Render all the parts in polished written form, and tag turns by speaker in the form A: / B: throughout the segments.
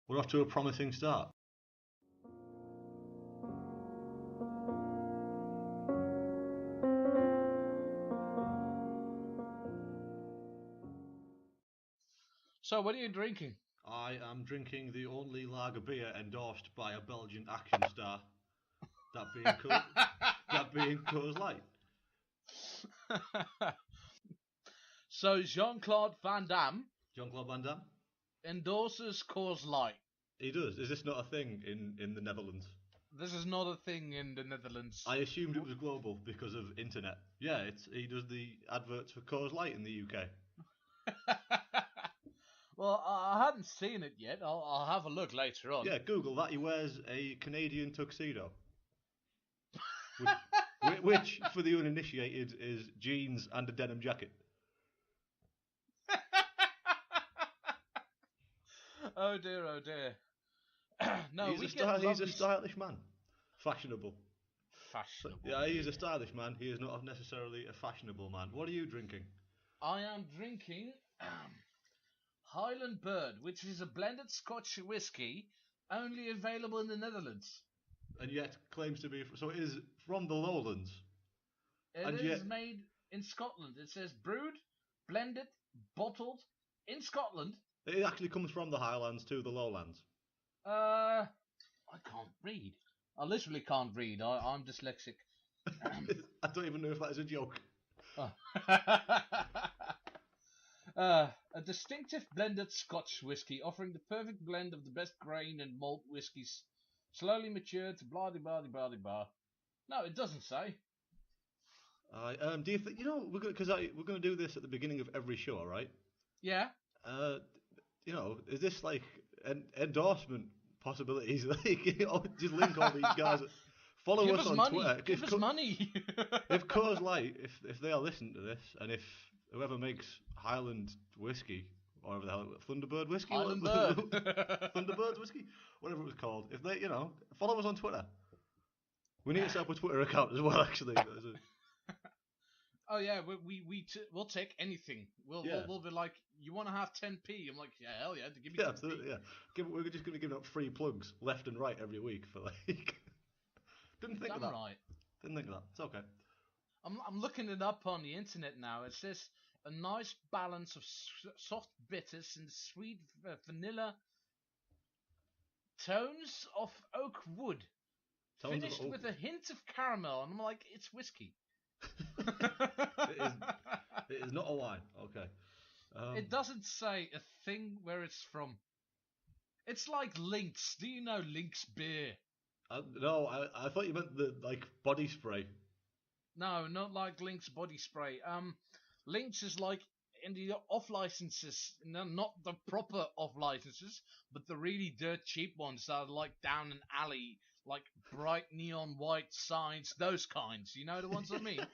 A: We're off to a promising start.
B: So, what are you drinking?
A: I am drinking the only lager beer endorsed by a Belgian action star. That being Coors Light.
B: So, Jean-Claude Van Damme
A: Jean-Claude Van Damme?
B: endorses Coors Light.
A: He does. Is this not a thing in the Netherlands?
B: This is not a thing in the Netherlands.
A: I assumed it was global because of internet. Yeah, he does the adverts for Coors Light in the UK.
B: Well, I haven't seen it yet. I'll have a look later on.
A: Yeah, Google that. He wears a Canadian tuxedo. which, for the uninitiated, is jeans and a denim jacket.
B: Oh dear, oh dear. No,
A: he's a stylish man. Fashionable.
B: Fashionable.
A: Yeah, he is a stylish man. He is not necessarily a fashionable man. What are you drinking?
B: I am drinking Highland Bird, which is a blended Scotch whiskey, only available in the Netherlands.
A: And yet claims to be... So it is from the lowlands.
B: It is made in Scotland. It says brewed, blended, bottled in Scotland.
A: It actually comes from the highlands to the lowlands.
B: I can't read. I literally can't read. I'm dyslexic.
A: I don't even know if that is a joke.
B: Oh. A distinctive blended Scotch whiskey, offering the perfect blend of the best grain and malt whiskies, slowly matured to blah de blah de blah de blah. No, it doesn't say.
A: Do you think we're going to do this at the beginning of every show, right?
B: Yeah.
A: Is this like an endorsement possibilities? Just link all these guys. Follow us on Twitter.
B: Give us money.
A: If Coors Light, if they are listening to this, and if whoever makes Highland whiskey, or whatever the hell, Thunderbird whiskey, Thunderbird whiskey, whatever it was called, if they, follow us on Twitter. We need to set up a Twitter account as well, actually.
B: Oh yeah, we'll take anything. We'll be like, you want to have 10p? I'm like, yeah, hell yeah, give me 10p.
A: Absolutely, yeah. We're just going to give up free plugs left and right every week for like. Didn't think of that.
B: Right.
A: Didn't think of that. It's okay.
B: I'm looking it up on the internet now. It says a nice balance of soft bitters and sweet vanilla tones of oak wood, finished with a hint of caramel. And I'm like, it's whiskey.
A: It is not a wine. Okay.
B: It doesn't say a thing where it's from. It's like Lynx. Do you know Lynx beer?
A: No, I thought you meant the body spray.
B: No, not like Lynx body spray. Lynx is like in the off licenses, no, not the proper off licenses, but the really dirt cheap ones that are like down an alley, like bright neon white signs, those kinds. You know the ones I mean?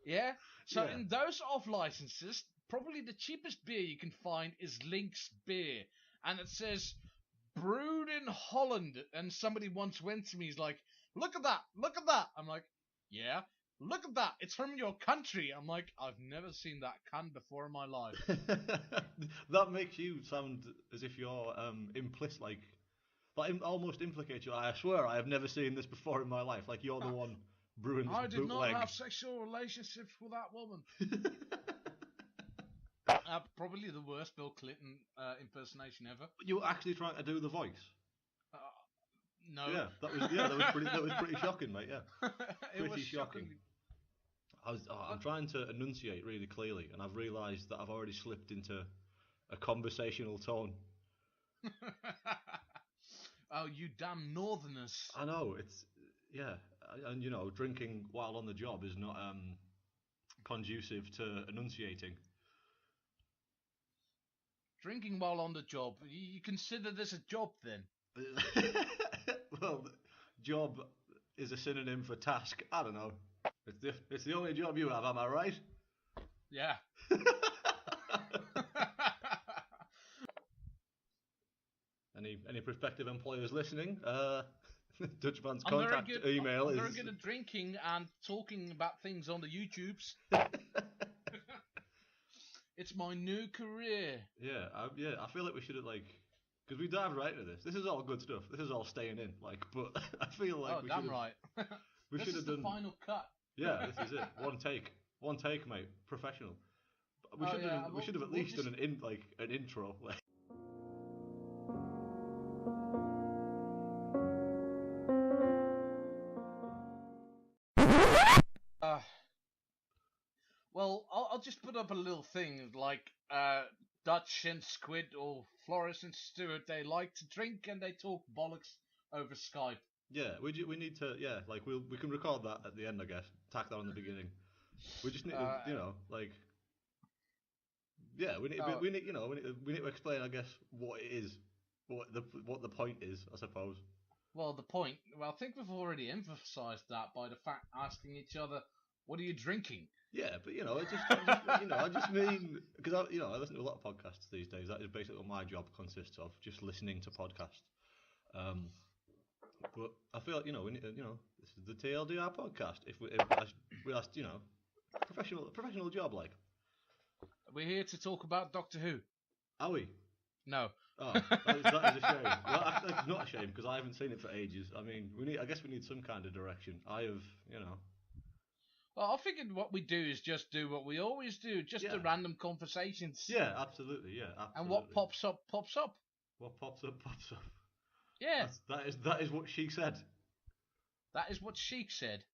B: Yeah. So in those off licenses, probably the cheapest beer you can find is Lynx beer, and it says brewed in Holland. And somebody once went to me, he's like, look at that, look at that. I'm like, yeah, look at that, it's from your country. I'm like, I've never seen that can before in my life.
A: That makes you sound as if you're implicit, like almost implicates you. I swear I have never seen this before in my life. Like you're the one brewing this bootleg.
B: I did not have sexual relationships with that woman. Probably the worst Bill Clinton impersonation ever.
A: You were actually trying to do the voice?
B: No.
A: Yeah, that was pretty shocking, mate. Yeah, pretty shocking. I'm trying to enunciate really clearly, and I've realised that I've already slipped into a conversational tone.
B: Oh, you damn northerners!
A: I know and drinking while on the job is not conducive to enunciating.
B: Drinking while on the job. You consider this a job then?
A: Well, job is a synonym for task. I don't know. It's the only job you have, am I right?
B: Yeah.
A: Any prospective employers listening? Dutchman's contact email is...
B: I'm very good at drinking and talking about things on the YouTubes. It's my new career.
A: Yeah, I feel like we should have Because we dived right into this. This is all good stuff. This is all staying in. Like, but I feel like we
B: damn
A: should have.
B: right.
A: We
B: This
A: should
B: is
A: have
B: the
A: done.
B: final cut.
A: Yeah, this is it. One take, mate. Professional. But we should have at least done an intro. Like.
B: Well, I'll just put up a little thing like Dutch and Squid or Floris and Stuart. They like to drink and they talk bollocks over Skype.
A: Yeah, we need to. Yeah, like we can record that at the end, I guess. Tack that on the beginning. We just need to, like. Yeah, we need to explain, I guess, what it is, what the point is, I suppose.
B: Well, the point. Well, I think we've already emphasised that by the fact asking each other, "What are you drinking?"
A: Yeah, but I just mean because I listen to a lot of podcasts these days. That is basically what my job consists of, just listening to podcasts. But I feel like we need to, this is the TLDR podcast. If we asked professional job like.
B: We're here to talk about Doctor Who.
A: Are we?
B: No.
A: Oh, that is a shame. Well, actually, it's not a shame because I haven't seen it for ages. I mean, I guess we need some kind of direction. I have,
B: Well, I figured what we do is just do what we always do, just the random conversations.
A: Yeah, absolutely, yeah, absolutely.
B: And what pops up, pops up.
A: What pops up, pops up.
B: Yeah.
A: That is what Sheik said.
B: That is what Sheik said.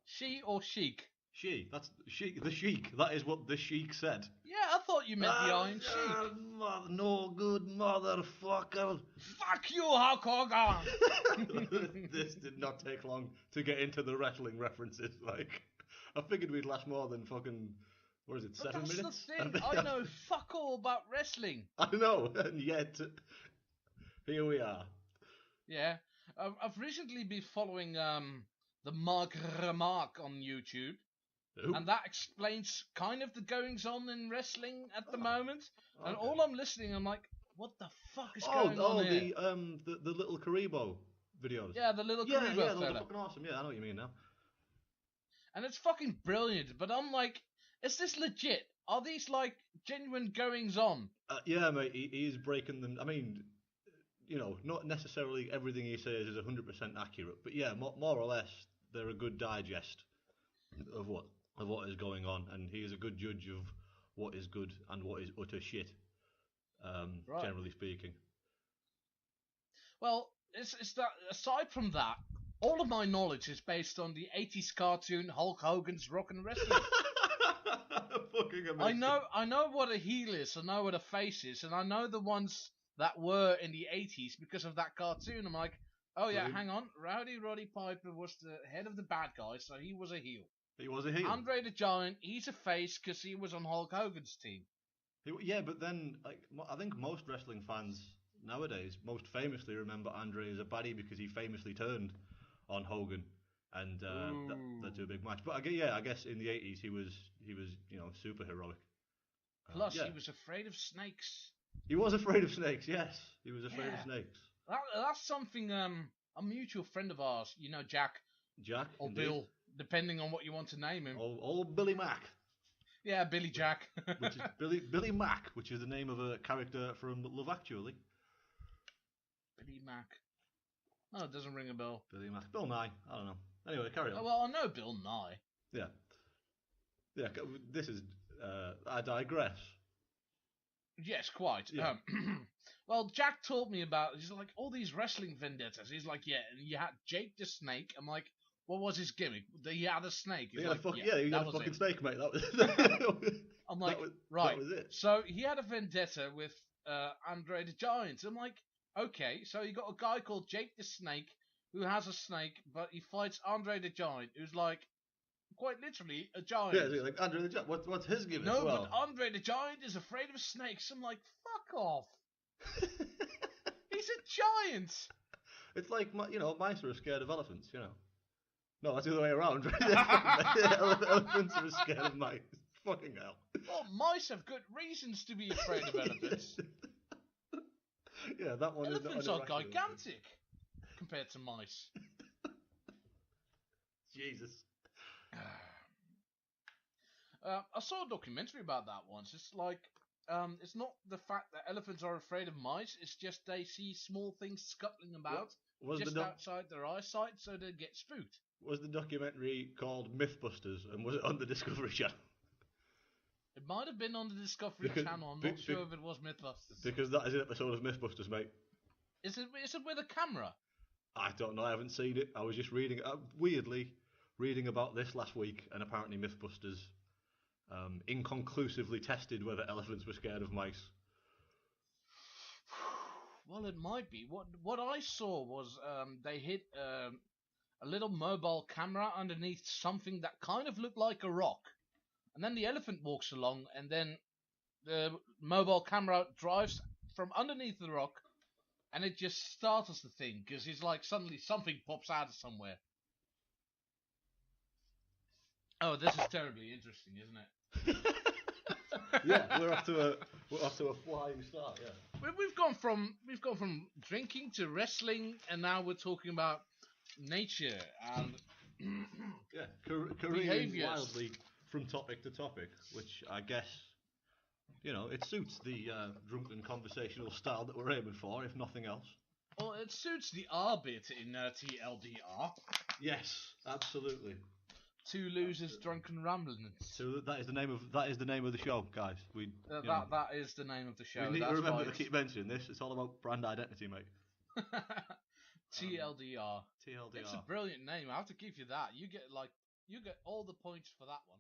B: She or Sheik?
A: She. That's Sheik. The Sheik. That is what the Sheik said.
B: Yeah, I thought you meant the Iron Sheik.
A: No good motherfucker.
B: Fuck you, Hulk Hogan.
A: This did not take long to get into the wrestling references. Like, I figured we'd last more than fucking. What is it? 7 minutes?
B: That's the thing. I know fuck all about wrestling.
A: I know, and yet here we are.
B: Yeah, I've recently been following the Mark Remark on YouTube.
A: Ooh.
B: And that explains kind of the goings on in wrestling at the moment.
A: Okay.
B: And all I'm listening, I'm like, what the fuck is going on here?
A: The little Karibo videos.
B: Yeah, the little Karibo
A: they're
B: fella.
A: fucking awesome. Yeah, I know what you mean now.
B: And it's fucking brilliant. But I'm like, is this legit? Are these like genuine goings on?
A: Yeah, mate. He is breaking them. I mean, not necessarily everything he says is 100% accurate, but yeah, more or less, they're a good digest of what is going on, and he is a good judge of what is good and what is utter shit, generally speaking.
B: Well, it's that. Aside from that, all of my knowledge is based on the 80s cartoon Hulk Hogan's Rock and Wrestling.
A: Fucking amazing.
B: I know what a heel is, I know what a face is, and I know the ones that were in the 80s because of that cartoon. I'm like, oh yeah, hang on, Roddy Piper was the head of the bad guys, so he was a heel.
A: He was a heel.
B: Andre the Giant, he's a face because he was on Hulk Hogan's team.
A: Yeah, but then I think most wrestling fans nowadays most famously remember Andre as a baddie because he famously turned on Hogan, and that to a big match. But I guess in the 80s he was super heroic.
B: Plus he was afraid of snakes.
A: He was afraid of snakes. Yes, he was afraid of snakes.
B: That's something a mutual friend of ours, Jack.
A: Jack
B: or
A: indeed.
B: Bill, depending on what you want to name him.
A: Old Billy Mack.
B: Yeah, Billy Jack.
A: Which is Billy Mack, which is the name of a character from Love Actually.
B: Billy Mack. Oh, it doesn't ring a bell.
A: Billy Mack. Bill Nye. I don't know. Anyway, carry on.
B: Oh, well, I know Bill Nye.
A: Yeah. Yeah, this is... I digress.
B: Yes, quite.
A: Yeah.
B: Well, Jack told me about, he's like, all these wrestling vendettas. He's like, yeah, and you had Jake the Snake. I'm like, what was his gimmick? He had a snake.
A: He had a fucking snake, mate. That was
B: I'm like, right. That was it. So he had a vendetta with Andre the Giant. I'm like, okay, so you got a guy called Jake the Snake who has a snake, but he fights Andre the Giant, who's like, quite literally, a giant.
A: Yeah, like Andre the Giant. What's his gimmick?
B: No, but Andre the Giant is afraid of snakes. I'm like, fuck off. He's a giant.
A: It's like, mice are scared of elephants, No, that's the other way around. Elephants are scared of mice. Fucking hell.
B: Well, mice have good reasons to be afraid of elephants.
A: Yeah, that one
B: elephants
A: is...
B: are gigantic compared to mice.
A: Jesus.
B: I saw a documentary about that once. It's like it's not the fact that elephants are afraid of mice. It's just they see small things scuttling about
A: Was
B: just
A: the
B: outside their eyesight, so they get spooked.
A: was the documentary called Mythbusters, and was it on the Discovery Channel?
B: It might have been on the Discovery
A: Because-
B: Channel. I'm
A: be-
B: not sure if it was Mythbusters.
A: Because that is an episode of Mythbusters, mate.
B: Is it with a camera?
A: I don't know. I haven't seen it. I was just reading, weirdly, reading about this last week, and apparently Mythbusters inconclusively tested whether elephants were scared of mice.
B: Well, it might be. What I saw was they hid a little mobile camera underneath something that kind of looked like a rock, and then the elephant walks along, and then the mobile camera drives from underneath the rock, and it just startles the thing because he's like suddenly something pops out of somewhere. Oh, this is terribly interesting, isn't it?
A: Yeah, we're off to a flying start. Yeah.
B: We've gone from drinking to wrestling, and now we're talking about nature and
A: Yeah, careering
B: Behaviours.
A: wildly from topic to topic, which I guess, it suits the drunken conversational style that we're aiming for, if nothing else.
B: well, it suits the R bit in TLDR.
A: Yes, absolutely.
B: Two losers, drunken ramblings.
A: So that is the name of the show, guys.
B: That is the name of the show.
A: We need
B: That's
A: to remember
B: right.
A: to keep mentioning this. It's all about brand identity, mate.
B: TLDR.
A: TLDR.
B: It's a brilliant name. I have to give you that. You get all the points for that one.